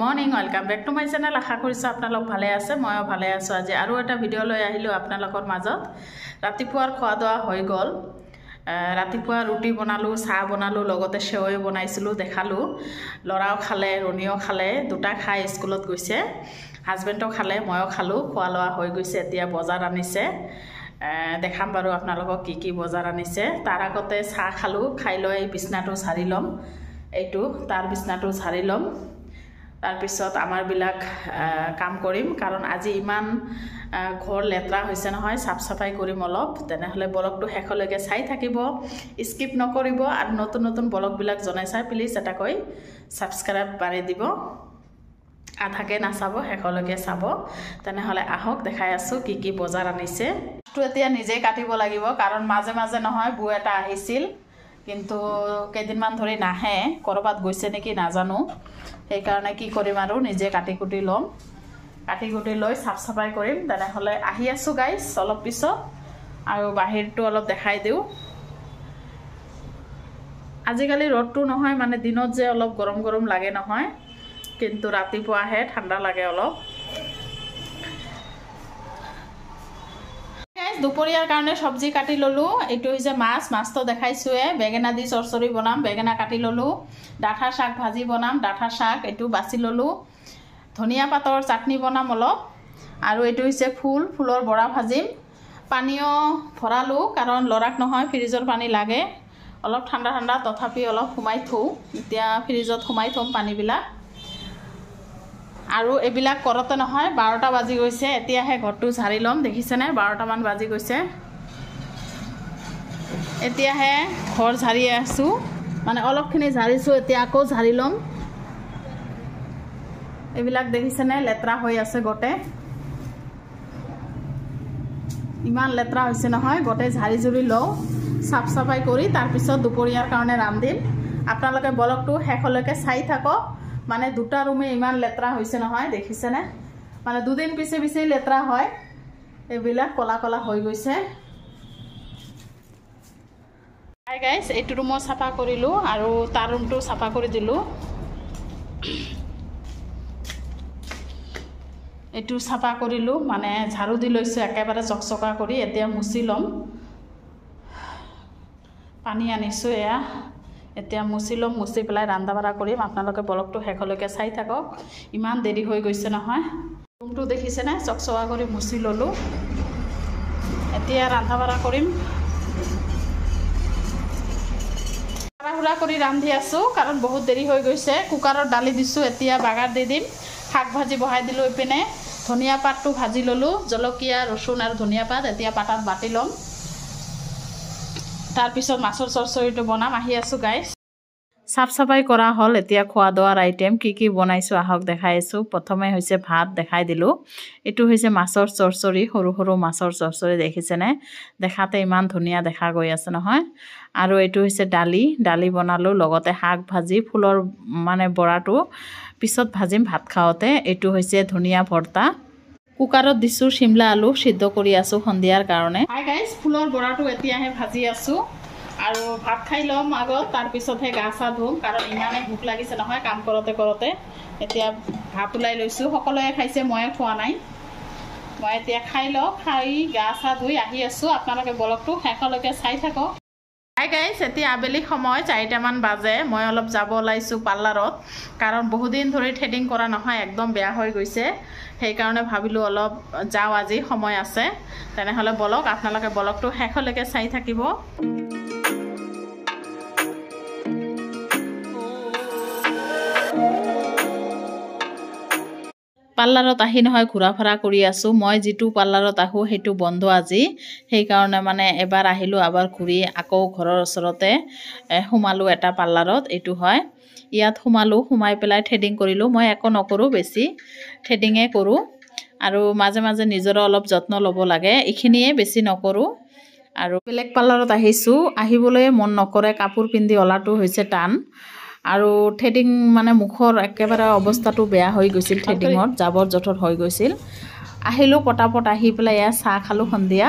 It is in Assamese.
Morning welcome back to my channel. আশা কৰিছো আপোনালোক ভালে আছে, ময়ো ভালে আছো। আজি আৰু এটা ভিডিঅ' লৈ আহিলো আপোনালোকৰ মাজত। ৰাতিপুৱাৰ খোৱা দোৱা হৈ গ'ল। ৰাতিপুৱা ৰুটি বনালো, চাহ বনালো, লগতে সেৱৈ বনাইছিলো, দেখালো। লৰাও খালে, ৰণীও খালে, দুটা খাই স্কুলত গৈছে। হাজবেণ্ডও খালে, ময়ো খালো। খোৱা লোৱা হৈ গৈছে। এতিয়া বজাৰ আনিছে, দেখাম বাৰু আপোনালোকক কি কি বজাৰ আনিছে। তাৰ আগতে চাহ খালো, খাই লৈ বিছনাটো ঝাৰি ল'ম। এইটো তাৰ বিছনাটো ঝাৰি ল'ম। তাৰপিছত আমাৰবিলাক কাম কৰিম, কাৰণ আজি ইমান ঘৰ লেতেৰা হৈছে নহয়, চাফ চাফাই কৰিম অলপ। তেনেহ'লে ব্লগটো শেষলৈকে চাই থাকিব, স্কিপ নকৰিব। আৰু নতুন নতুন ব্লগবিলাক জনাই চাই প্লিজ এটাকৈ ছাবস্ক্ৰাইব মাৰি দিব। আধাকে নাচাব, শেষলৈকে চাব। তেনেহ'লে আহক, দেখাই আছোঁ কি কি বজাৰ আনিছে। এতিয়া নিজেই কাটিব লাগিব, কাৰণ মাজে মাজে নহয় বৌ এটা আহিছিল, কিন্তু কেইদিনমান ধৰি নাহে, ক'ৰবাত গৈছে নেকি নাজানো। সেইকাৰণে কি কৰিম আৰু নিজে কাটি কুটি ল'ম। কাটি কুটি লৈ চাফ চাফাই কৰিম। তেনেহ'লে আহি আছোঁ গাইজ অলপ পিছত, আৰু বাহিৰটো অলপ দেখাই দিওঁ। আজিকালি ৰ'দটো নহয়, মানে দিনত যে অলপ গৰম গৰম লাগে নহয়, কিন্তু ৰাতিপুৱাহে ঠাণ্ডা লাগে অলপ। দুপৰীয়াৰ কাৰণে চব্জি কাটি ল'লোঁ। এইটো হৈছে মাছটো দেখাইছোঁৱে। বেঙেনা দি চৰচৰি বনাম, বেঙেনা কাটি ল'লোঁ। ডাঠা শাক ভাজি বনাম, ডাঠা শাক এইটো বাছি ল'লোঁ। ধনিয়া পাতৰ চাটনি বনাম অলপ। আৰু এইটো হৈছে ফুলৰ বৰা ভাজিম। পানীও ভৰালোঁ, কাৰণ ল'ৰাক নহয় ফ্ৰিজৰ পানী লাগে। অলপ ঠাণ্ডা ঠাণ্ডা, তথাপি অলপ সোমাই থওঁ। এতিয়া ফ্ৰিজত সোমাই থ'ম পানীবিলাক। আৰু এইবিলাক কৰোঁতে নহয় 12টা বাজি গৈছে। এতিয়াহে ঘৰটো ঝাৰি ল'ম, দেখিছেনে? 12টামান বাজি গৈছে। এতিয়াহে ঘৰ ঝাৰি আছোঁ, মানে অলপখিনি ঝাৰিছোঁ, এতিয়া আকৌ ঝাৰি ল'ম। এইবিলাক দেখিছেনে? লেতেৰা হৈ আছে গোটেই, ইমান লেতেৰা হৈছে নহয়। গোটেই ঝাৰি জুৰি লওঁ, চাফ চাফাই কৰি তাৰপিছত দুপৰীয়াৰ কাৰণে ৰান্ধিম। আপোনালোকে ব্লগটো শেষলৈকে চাই থাকক। মানে দুটা ৰুমে ইমান লেতেৰা হৈছে নহয়, দেখিছেনে? মানে দুদিন পিছে পিছেই লেতেৰা হয়, এইবিলাক কলা কলা হৈ গৈছে। হাই গাইজ, এইটো ৰুমো চাফা কৰিলোঁ, আৰু তাৰ ৰুমটো চাফা কৰি দিলোঁ। এইটো চাফা কৰিলোঁ, মানে ঝাৰু দি লৈছোঁ একেবাৰে চকচকা কৰি। এতিয়া মুচি ল'ম। পানী আনিছোঁ, এয়া এতিয়া মুচি ল'ম। মুচি পেলাই ৰন্ধা বঢ়া কৰিম। আপোনালোকে ব্লগটো শেষলৈকে চাই থাকক। ইমান দেৰি হৈ গৈছে নহয়। ৰুমটো দেখিছেনে? চকচকা কৰি মুচি ল'লোঁ। এতিয়া ৰন্ধা বঢ়া কৰিম। হুৰা কৰি ৰান্ধি আছোঁ, কাৰণ বহুত দেৰি হৈ গৈছে। কুকাৰত দালি দিছোঁ, এতিয়া বাগাৰ দি দিম। শাক ভাজি বহাই দিলোঁ। এইপিনে ধনিয়া পাতটো ভাজি ল'লোঁ, জলকীয়া, ৰচুন আৰু ধনিয়া পাত এতিয়া পাতাত বাটি ল'ম। তাৰপিছত মাছৰ চৰচৰিটো বনাম। আহি আছোঁ গাইজ। চাফ চাফাই কৰা হ'ল। এতিয়া খোৱা দোৱাৰ আইটেম কি কি বনাইছোঁ আহক, দেখাই আছোঁ। প্ৰথমে হৈছে ভাত, দেখাই দিলোঁ। এইটো হৈছে মাছৰ চৰচৰি, সৰু সৰু মাছৰ চৰচৰি, দেখিছেনে? দেখাতে ইমান ধুনীয়া দেখা গৈ আছে নহয়। আৰু এইটো হৈছে দালি বনালোঁ, লগতে শাক ভাজি, ফুলৰ মানে বৰাটো পিছত ভাজিম ভাত খাওঁতে। এইটো হৈছে ধনিয়া ভৰ্তা। কুকাৰত দিছোঁ, শিমলা আলু সিদ্ধ কৰি আছোঁ সন্ধিয়াৰ কাৰণে। হাই গাইজ, ফুলৰ বৰাটো এতিয়াহে ভাজি আছোঁ, আৰু ভাত খাই ল'ম আগত, তাৰপিছতহে গা চা ধুম, কাৰণ ইমানেই ভোক লাগিছে নহয় কাম কৰোঁতে কৰোঁতে। এতিয়া ভাত ওলাই লৈছোঁ। সকলোৱে খাইছে, ময়ে খোৱা নাই। মই এতিয়া খাই লওঁ, খাই গা চা ধুই আহি আছোঁ। আপোনালোকে ব্লগটো শেষলৈকে চাই থাকক। হাই গাইজ, এতিয়া আবেলি সময় 4টামান বাজে। মই অলপ যাব ওলাইছোঁ পাৰ্লাৰত, কাৰণ বহুদিন ধৰি থ্ৰেডিং কৰা নহয়, একদম বেয়া হৈ গৈছে। সেইকাৰণে ভাবিলোঁ অলপ যাওঁ, আজি সময় আছে। তেনেহ'লে বলক, আপোনালোকে ব্লগটো শেষলৈকে চাই থাকিব। পাৰ্লাৰত আহি নহয় ঘূৰা ফুৰা কৰি আছোঁ। মই যিটো পাৰ্লাৰত আহোঁ সেইটো বন্ধ আজি, সেইকাৰণে মানে এবাৰ আহিলোঁ, এবাৰ ঘূৰি আকৌ ঘৰৰ ওচৰতে সোমালোঁ এটা পাৰ্লাৰত। এইটো হয়, ইয়াত সোমাই পেলাই থ্ৰেডিং কৰিলোঁ। মই একো নকৰোঁ, বেছি থ্ৰেডিঙে কৰোঁ, আৰু মাজে মাজে নিজৰো অলপ যত্ন ল'ব লাগে, এইখিনিয়ে, বেছি নকৰোঁ। আৰু বেলেগ পাৰ্লাৰত আহিছোঁ, আহিবলৈ মন নকৰে, কাপোৰ পিন্ধি ওলাটো হৈছে টান। আৰু থ্ৰেডিং মানে মুখৰ একেবাৰে অৱস্থাটো বেয়া হৈ গৈছিল, থ্ৰেডিঙত জাবৰ জোঁথৰ হৈ গৈছিল। আহিলোঁ পটাপট, আহি পেলাই এয়া চাহ খালোঁ সন্ধিয়া।